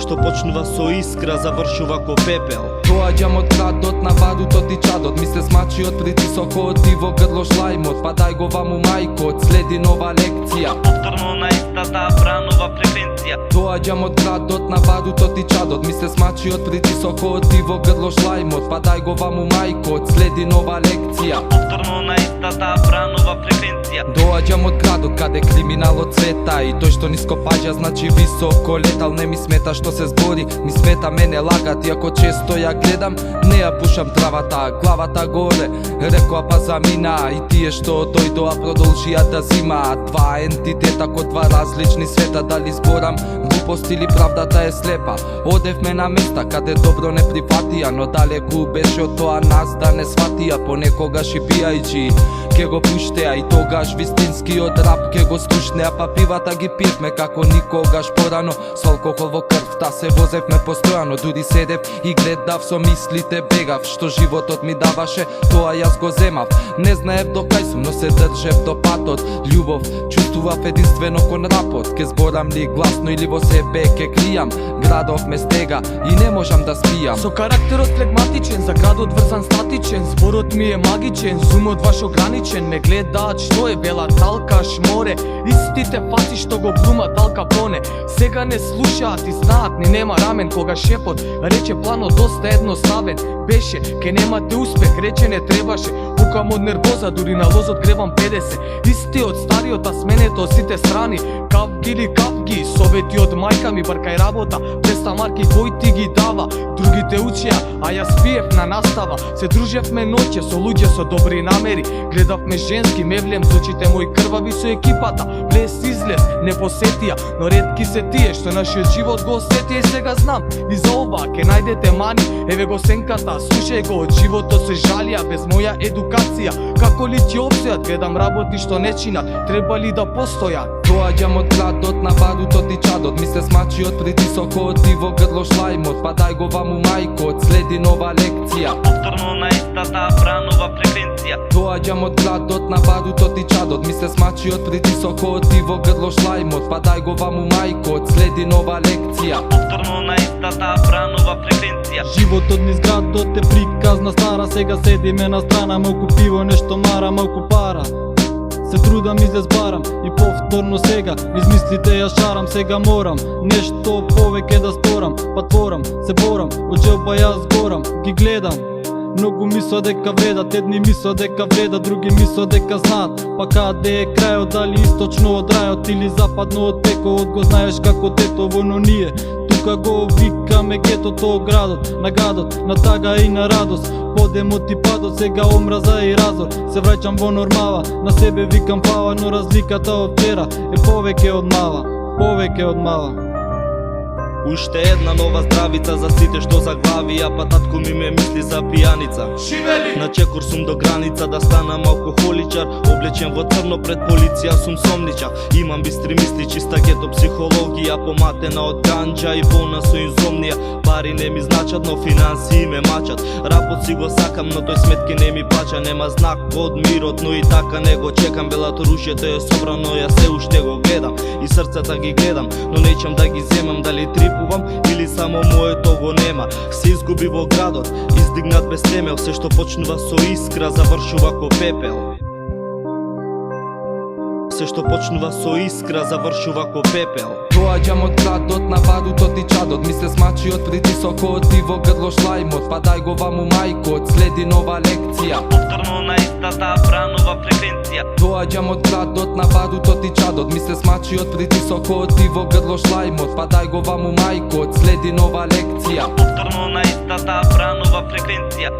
што почнува со искра, завршува ко пепел. Доаѓам од градот на барутот и чадот, ми се смачи од притисокот и во грло шлајмот. Па дај го ваму мајкот, следи нова лекција. Повторно на истата бранова превенција. Доаѓам од градот на барутот и чадот, ми се смачи од притисокот и во грло шлајмот. Па дај го ваму мајкот, следи нова лекција. Повторно на истата бранова превенција. Доаѓам од градот каде криминалот цвета и тој што ниско паѓа значи високо летал. Не ми смета што се збори, ми смета мене лагат, иако често ја гледам, не ја пушам травата, главата горе, рекоа па замина. И тие што дојдоа продолжија да зимаат, два ентитета ко два различни света. Дали зборам глупост или правдата е слепа? Одевме на места каде добро не прифатија, но далеку беше од тоа нас да не сватија. Понекогаш и пијајќи ке го пуштеа и тогаш вистинскиот рап ке го слушнеа. Па пивата ги пивме како никогаш порано, со алкохол во крвта се возевме постојано. Дури седев и гледав, со мислите бегав, што животот ми даваше, тоа јас го земав. Не знаев до кај сум, но се држев до патот. Љубов чувствував единствено кон рапот. Ке зборам ли гласно или во себе ке кријам, градов ме стега и не можам да спијам. Со карактерот флегматичен, за градот врзан статичен, зборот ми е магичен, зумот ваш ограничен. Ме гледаат што е бела талкаш море, истите фаци што го глумат Ал Капоне. Сега не слушаат и знаат, ни нема рамен. Кога шепот рече планот доста едноставен беше, ке немате успех, рече не требаше. Пукам од нервоза, дури на лозот гребам 50. Истиот стариот, а сменето од сите страни. Кавги или кавги, совети од мајка ми, баркај работа, преста марки кој ти ги дава. Другите учија, а јас пиев на настава. Се дружевме ноќе со луѓе со добри намери, гледавме женски, мевлем со очите мои крвави со екипата. Влез излез, не посетија, но ретки се тие што нашиот живот го осетија. И сега знам, и за ова ке најдете мани, еве го сенката, слушај го, од животот се жалија без моја едукација. Како ли ти опсеат, гледам работи што не чинат, треба ли да постојат? Доаѓам од градот на барутот и чадот, ми се смачи од притисокот и во грло шлајмот. Па дај го ваму мајкот, следи нова лекција. Повторно на истата бранова превенција. Доаѓам од градот на барутот и чадот, ми се смачи од притисокот и во грло шлајмот. Па дај го ваму мајкот, следи нова лекција. Повторно на истата бранова превенција. Животот низ градот е приказна стара, сега седиме на страна, малку пиво, нешто мара, малку пара. Се трудам и се збарам и повторно сега измислите ја шарам. Сега морам нешто повеќе да сторам, па творам, се борам, од джелба јас горам, ги гледам. Многу мислат дека вредат, едни мислат дека вредат, други мислат дека знаат. Па каде е крајот, дали источно од рајот или западно од пековот, го знаеш како тетово, но ние тука го викаме гетото, градот на гадот, на тага и на радост. Подемот и падот, сега омраза и разор. Се враќам во нормала, на себе викам фала, но разликата од вчера е повеќе од мала, повеќе од мала. Уште една нова здравица за сите што заглавија, па татко ми ме мисли за пијаница. На чекор сум до граница да станам алкохоличар, облечен во црно пред полиција сум сомничар. Имам бистри мисли, чиста гето психологија, поматена од ганџа и полна со инзомнија. Пари не ми значат, но финанси ме мачат. Рапот си го сакам, но тој сметки не ми плача. Нема знак од мирот, но и така не го чекам. Белато рушето е собрано, јас се уште го гледам и срцата ги гледам, но неќам да ги земам. Дали трипувам или само моето го нема. Се изгуби во градот, издигнат без темел. Се што почнува со искра, завршува ко пепел. Се што почнува со искра, завршува ко пепел. Доаѓам од градот на барутот и чадот, ми се смачи од притисокот и во грло шлајмот. Па дај го ваму мајкот, следи нова лекција. Повторно на истата бранова превенција. Доаѓам од градот на барутот и чадот, ми се смачи од притисокот и во грло шлајмот. Па дај го ваму мајкот, следи нова лекција. Повторно на истата бранова превенција.